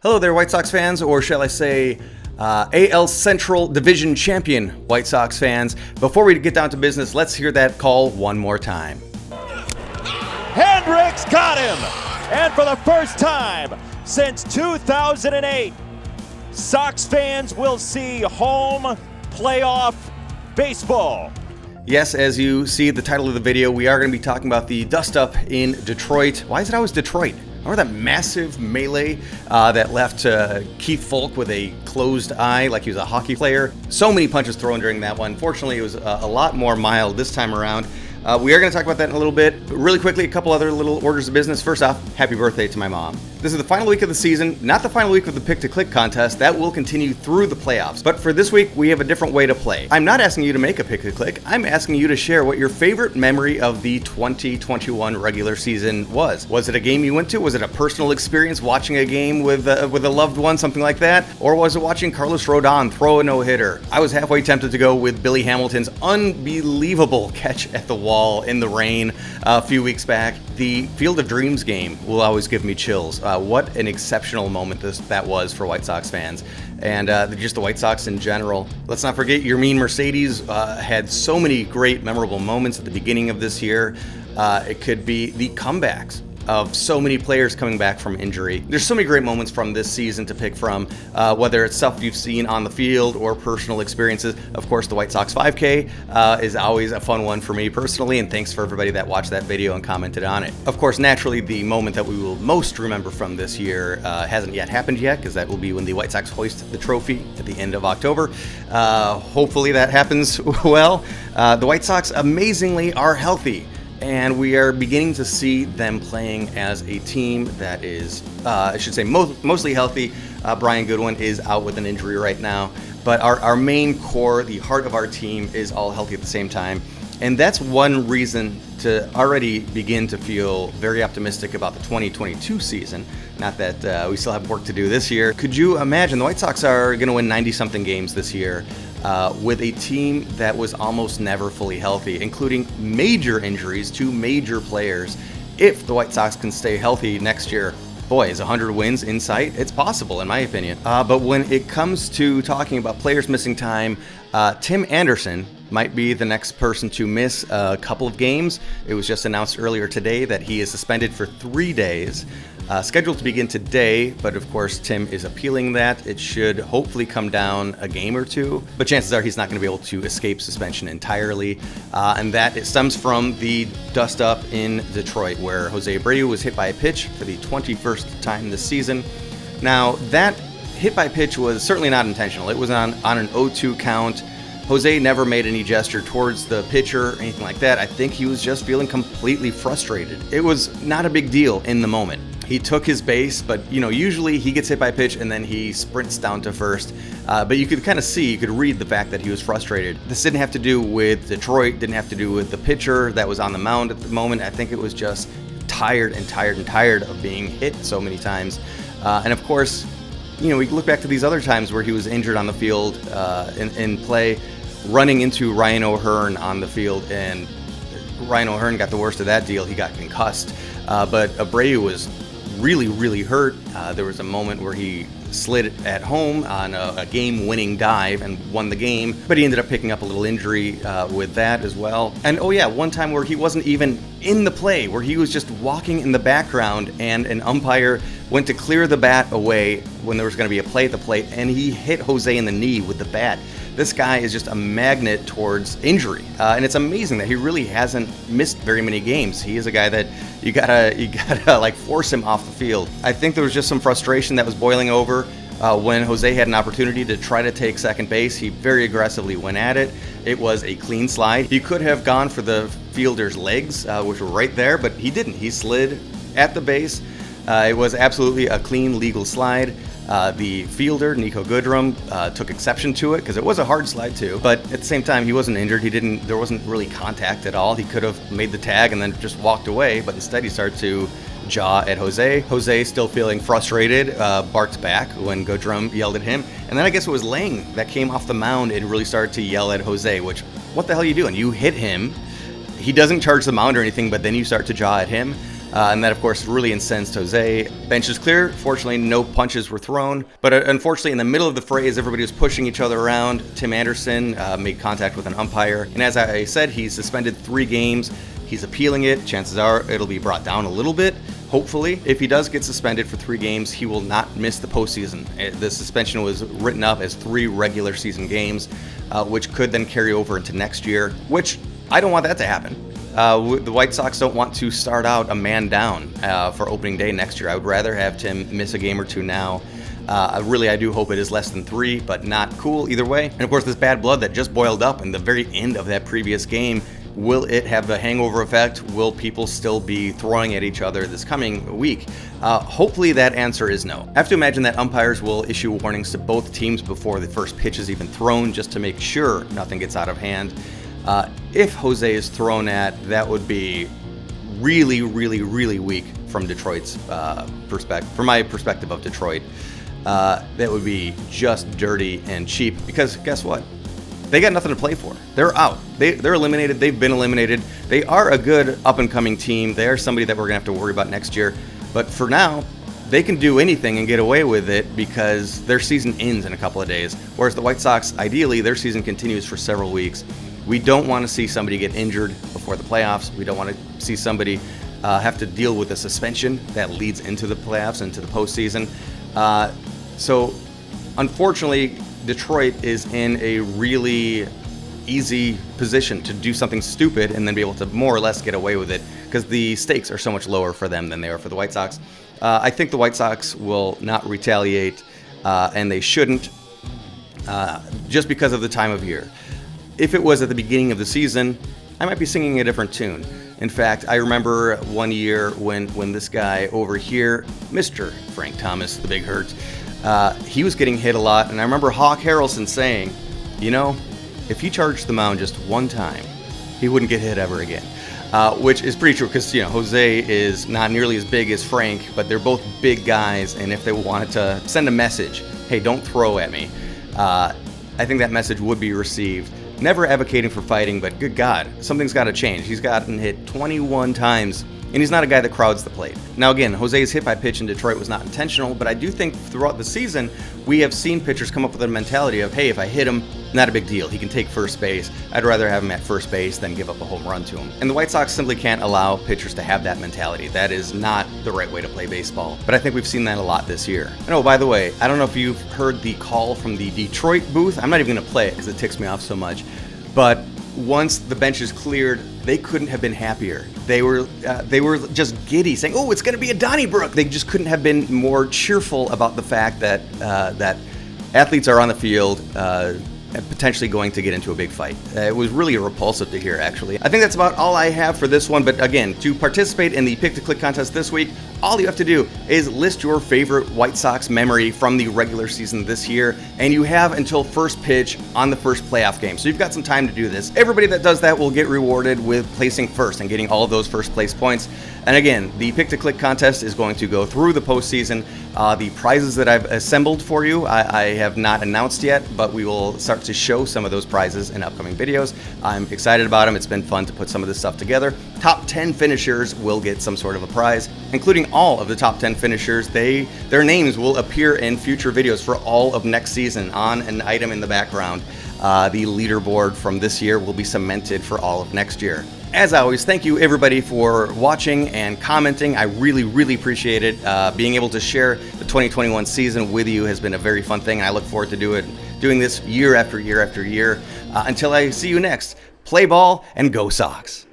Hello there, White Sox fans, or shall I say, AL Central Division Champion White Sox fans. Before we get down to business, let's hear that call one more time. Hendricks got him! And for the first time since 2008, Sox fans will see home playoff baseball. Yes, as you see the title of the video, we are going to be talking about the dust-up in Detroit. Why is it always Detroit? Remember that massive melee that left Keith Folk with a closed eye like he was a hockey player? So many punches thrown during that one. Fortunately, it was a lot more mild this time around. We are going to talk about that in a little bit. Really quickly, a couple other little orders of business. First off, happy birthday to my mom. This is the final week of the season, not the final week of the pick-to-click contest. That will continue through the playoffs. But for this week, we have a different way to play. I'm not asking you to make a pick-to-click. I'm asking you to share what your favorite memory of the 2021 regular season was. Was it a game you went to? Was it a personal experience watching a game with a loved one, something like that? Or was it watching Carlos Rodon throw a no-hitter? I was halfway tempted to go with Billy Hamilton's unbelievable catch at the wall in the rain a few weeks back. The Field of Dreams game will always give me chills. What an exceptional moment that was for White Sox fans, and just the White Sox in general. Let's not forget your mean Mercedes had so many great memorable moments at the beginning of this year. It could be the comebacks of so many players coming back from injury. There's so many great moments from this season to pick from, whether it's stuff you've seen on the field or personal experiences. Of course, the White Sox 5K is always a fun one for me personally, and thanks for everybody that watched that video and commented on it. Of course, naturally, the moment that we will most remember from this year hasn't yet happened yet, because that will be when the White Sox hoist the trophy at the end of October. Hopefully that happens well. The White Sox amazingly are healthy, and we are beginning to see them playing as a team that is, mostly healthy. Brian Goodwin is out with an injury right now, but our main core, the heart of our team, is all healthy at the same time. And that's one reason to already begin to feel very optimistic about the 2022 season. Not that we still have work to do this year. Could you imagine the White Sox are going to win 90-something games this year with a team that was almost never fully healthy, including major injuries to major players? If the White Sox can stay healthy next year, boy, is 100 wins in sight? It's possible, in my opinion. But when it comes to talking about players missing time, Tim Anderson might be the next person to miss a couple of games. It was just announced earlier today that he is suspended for 3 days, scheduled to begin today, but of course Tim is appealing that. It should hopefully come down a game or two, but chances are he's not going to be able to escape suspension entirely, and that it stems from the dust-up in Detroit, where Jose Abreu was hit by a pitch for the 21st time this season. Now, that hit by pitch was certainly not intentional. It was on an 0-2 count. Jose never made any gesture towards the pitcher or anything like that. I think he was just feeling completely frustrated. It was not a big deal in the moment. He took his base, but usually he gets hit by a pitch and then he sprints down to first. But you could kind of see, you could read the fact that he was frustrated. This didn't have to do with Detroit, didn't have to do with the pitcher that was on the mound at the moment. I think it was just tired of being hit so many times. And of course, we look back to these other times where he was injured on the field in play, running into Ryan O'Hearn on the field, and Ryan O'Hearn got the worst of that deal. He got concussed, but Abreu was really hurt. There was a moment where he slid at home on a game-winning dive and won the game, but he ended up picking up a little injury with that as well. And one time where he wasn't even in the play, where he was just walking in the background and an umpire went to clear the bat away when there was going to be a play at the plate, and he hit Jose in the knee with the bat. This guy is just a magnet towards injury, and it's amazing that he really hasn't missed very many games. He is a guy that you gotta like force him off the field. I think there was just some frustration that was boiling over when Jose had an opportunity to try to take second base. He very aggressively went at it. It was a clean slide. He could have gone for the fielder's legs, which were right there, but he didn't. He slid at the base. It was absolutely a clean, legal slide. The fielder, Nico Goodrum, took exception to it because it was a hard slide too. But at the same time, he wasn't injured. There wasn't really contact at all. He could have made the tag and then just walked away, but instead he started to jaw at Jose. Jose, still feeling frustrated, barked back when Goodrum yelled at him. And then I guess it was Lang that came off the mound and really started to yell at Jose, which, what the hell are you doing? You hit him. He doesn't charge the mound or anything, but then you start to jaw at him. And that, of course, really incensed Jose. Bench is clear. Fortunately, no punches were thrown. But unfortunately, in the middle of the fray, as everybody was pushing each other around, Tim Anderson made contact with an umpire. And as I said, he's suspended 3 games. He's appealing it. Chances are it'll be brought down a little bit. Hopefully, if he does get suspended for 3 games, he will not miss the postseason. The suspension was written up as 3 regular season games, which could then carry over into next year, which I don't want that to happen. The White Sox don't want to start out a man down for opening day next year. I would rather have Tim miss a game or 2 now. I do hope it is less than 3, but not cool either way. And of course, this bad blood that just boiled up in the very end of that previous game, will it have the hangover effect? Will people still be throwing at each other this coming week? Hopefully that answer is no. I have to imagine that umpires will issue warnings to both teams before the first pitch is even thrown, just to make sure nothing gets out of hand. If Jose is thrown at, that would be really, really, really weak from Detroit's perspective. From my perspective of Detroit, that would be just dirty and cheap, because guess what? They got nothing to play for. They're out. They're eliminated. They've been eliminated. They are a good up-and-coming team. They are somebody that we're going to have to worry about next year. But for now, they can do anything and get away with it because their season ends in a couple of days. Whereas the White Sox, ideally, their season continues for several weeks. We don't want to see somebody get injured before the playoffs. We don't want to see somebody have to deal with a suspension that leads into the playoffs, into the postseason. So, unfortunately, Detroit is in a really easy position to do something stupid and then be able to more or less get away with it because the stakes are so much lower for them than they are for the White Sox. I think the White Sox will not retaliate, and they shouldn't, just because of the time of year. If it was at the beginning of the season, I might be singing a different tune. In fact, I remember one year when this guy over here, Mr. Frank Thomas, the Big Hurt, he was getting hit a lot, and I remember Hawk Harrelson saying, you know, if he charged the mound just one time, he wouldn't get hit ever again. Which is pretty true, because Jose is not nearly as big as Frank, but they're both big guys, and if they wanted to send a message, hey, don't throw at me, I think that message would be received. Never advocating for fighting, but good God, something's got to change. He's gotten hit 21 times, and he's not a guy that crowds the plate. Now again, Jose's hit by pitch in Detroit was not intentional, but I do think throughout the season, we have seen pitchers come up with a mentality of, hey, if I hit him, not a big deal. He can take first base. I'd rather have him at first base than give up a home run to him. And the White Sox simply can't allow pitchers to have that mentality. That is not the right way to play baseball. But I think we've seen that a lot this year. And oh, by the way, I don't know if you've heard the call from the Detroit booth. I'm not even going to play it because it ticks me off so much. But once the bench is cleared, they couldn't have been happier. They were just giddy, saying, "Oh, it's going to be a Donnybrook." They just couldn't have been more cheerful about the fact that that athletes are on the field, potentially going to get into a big fight. It was really repulsive to hear, actually. I think that's about all I have for this one. But again, to participate in the Pick to Click contest this week, all you have to do is list your favorite White Sox memory from the regular season this year, and you have until first pitch on the first playoff game. So you've got some time to do this. Everybody that does that will get rewarded with placing first and getting all of those first place points. And again, the Pick to Click contest is going to go through the postseason. The prizes that I've assembled for you, I have not announced yet, but we will start to show some of those prizes in upcoming videos. I'm excited about them. It's been fun to put some of this stuff together. Top 10 finishers will get some sort of a prize, including all of the top 10 finishers. Their names will appear in future videos for all of next season on an item in the background. The leaderboard from this year will be cemented for all of next year. As always, thank you everybody for watching and commenting. I really, really appreciate it. Being able to share the 2021 season with you has been a very fun thing. I look forward to doing this year after year after year. Until I see you next, play ball and go Sox.